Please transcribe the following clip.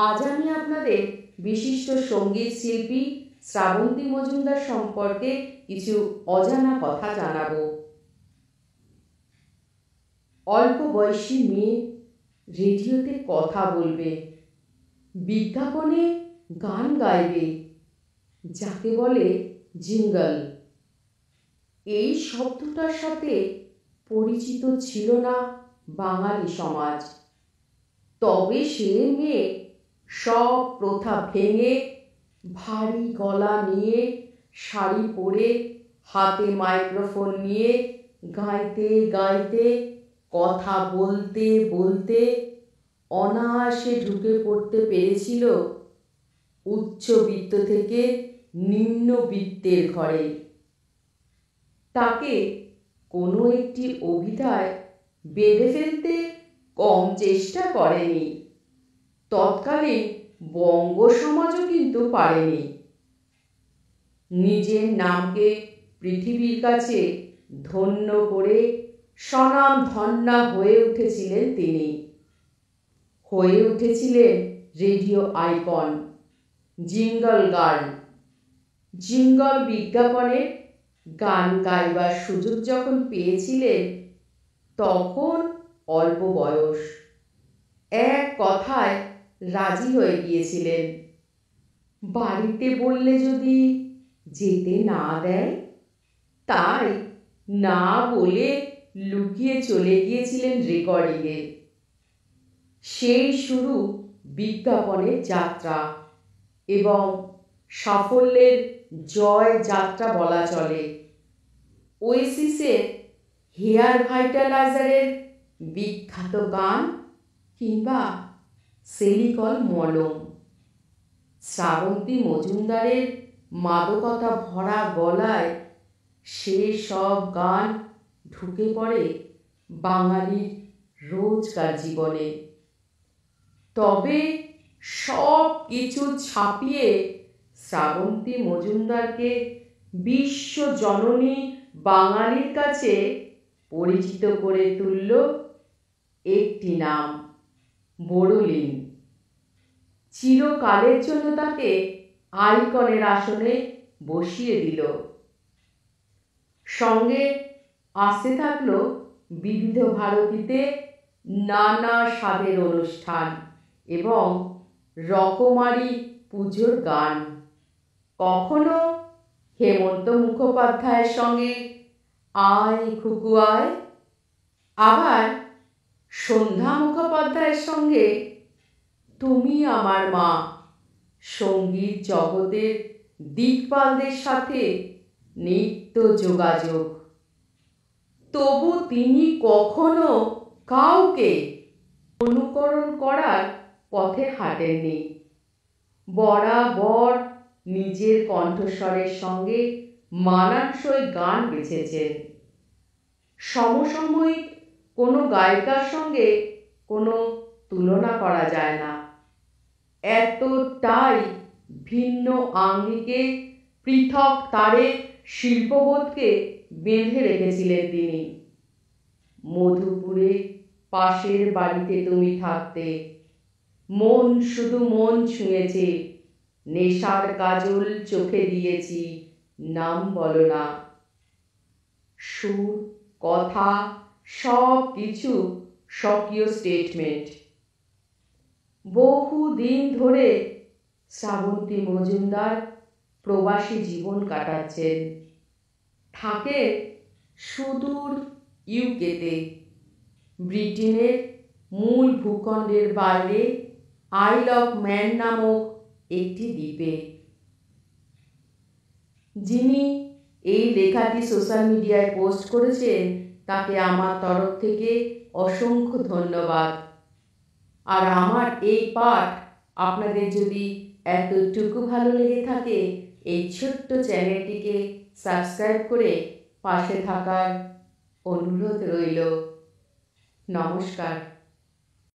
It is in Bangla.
আজ আমি আপনাদের বিশিষ্ট সঙ্গীত শিল্পী শ্রাবন্তী মজুমদার সম্পর্কে কিছু অজানা কথা জানাবো। অল্প বয়সী মেয়ে রেডিওতে কথা বলবে, বিজ্ঞাপনে গান গাইবে, যাকে বলে জিঙ্গল। এই শব্দটার সাথে পরিচিত ছিল না বাঙালি সমাজ। তবে সে মেয়ে সব প্রথা ভেঙে ভারী গলা নিয়ে শাড়ি পরে হাতে মাইক্রোফোন নিয়ে গাইতে গাইতে কথা বলতে বলতে অনায়াসে ঢুকে পড়তে পেরেছিল উচ্চবিত্ত থেকে নিম্নবিত্তের ঘরে। তাকে কোনো একটি অভিধায় বেঁধে ফেলতে কম চেষ্টা করেনি। তৎকালীন বঙ্গ সমাজও কিন্তু পারেনি। নিজের নামকে পৃথিবীর কাছে ধন্য করে স্বনাম ধন্যা হয়ে উঠেছিলেন তিনি। হয়ে উঠেছিলেন radio icon, jingle girl. Jingle বিজ্ঞাপনে গান গাইবার সুযোগ যখন পেয়েছিলেন তখন অল্প বয়স, এক কথায় রাজি হয়ে গিয়েছিলেন। বাড়িতে বললে যদি যেতে না দেয়, তাই না বলে লুকিয়ে চলে গিয়েছিলেন রেকর্ডিংয়ে। সেই শুরু বিজ্ঞাপনের যাত্রা এবং সাফল্যের জয় যাত্রা বলা চলে। ওয়েসিসের হেয়ার ভাইটালাইজারের বিখ্যাত গান কিংবা সেলিকল মলম, শ্রাবন্তী মজুমদারের মাদকতা ভরা গলায় সে সব গান ঢুকে পড়ে বাঙালির রোজকার জীবনে। তবে সব কিছু ছাপিয়ে শ্রাবন্তী মজুমদারকে বিশ্বজননী বাঙালির কাছে পরিচিত করে তুলল একটি নাম, বড়লিন। চিরকালের জন্য তাকে আইকনের আসনে বসিয়ে দিল। সঙ্গে আসতে থাকলো বিবিধ ভারতীতে নানা স্বাদের অনুষ্ঠান এবং রকমারি পুজোর গান। কখনো হেমন্ত মুখোপাধ্যায়ের সঙ্গে আয় খুকু আয়, আবার সন্ধ্যা মুখোপাধ্যায়ের সঙ্গে তুমি আমার মা। সঙ্গীত জগতের দিকপালদের সাথে নিত্য যোগাযোগ। তবু তিনি কখনো কাউকে অনুকরণ করার পথে হাঁটেননি। বরাবর নিজের কণ্ঠস্বরের সঙ্গে মানানসই গান বেছেছেন। সমসাময়িক কোনো গায়িকার সঙ্গে কোনো তুলনা করা যায় না। এতটাই ভিন্ন আঙ্গিকে পৃথক তারে শিল্পবোধকে বেঁধে রেখেছিলেন তিনি। মধুপুরে পাশের বাড়িতে তুমি থাকতে, মন শুধু মন ছুঁয়েছে, নেশার কাজল চোখে দিয়েছি, নাম বলো না। সুর, কথা সব কিছু স্বকীয় স্টেটমেন্ট। বহুদিন ধরে শ্রাবন্তী মজুমদার প্রবাসী জীবন কাটাচ্ছেন। থাকে সুদূর ইউকেতে, ব্রিটেনের মূল ভূখণ্ডের বাইরে আইল অফ ম্যান নামক একটি দ্বীপে। যিনি এই লেখাটি সোশ্যাল মিডিয়ায় পোস্ট করেছেন তাকে আমার তরফ থেকে অসংখ্য ধন্যবাদ। আর আমার এই পাঠ আপনাদের যদি এতটুকু ভালো লেগে থাকে, এই ছোট্ট চ্যানেলটিকে সাবস্ক্রাইব করে পাশে থাকার অনুরোধ রইল। নমস্কার।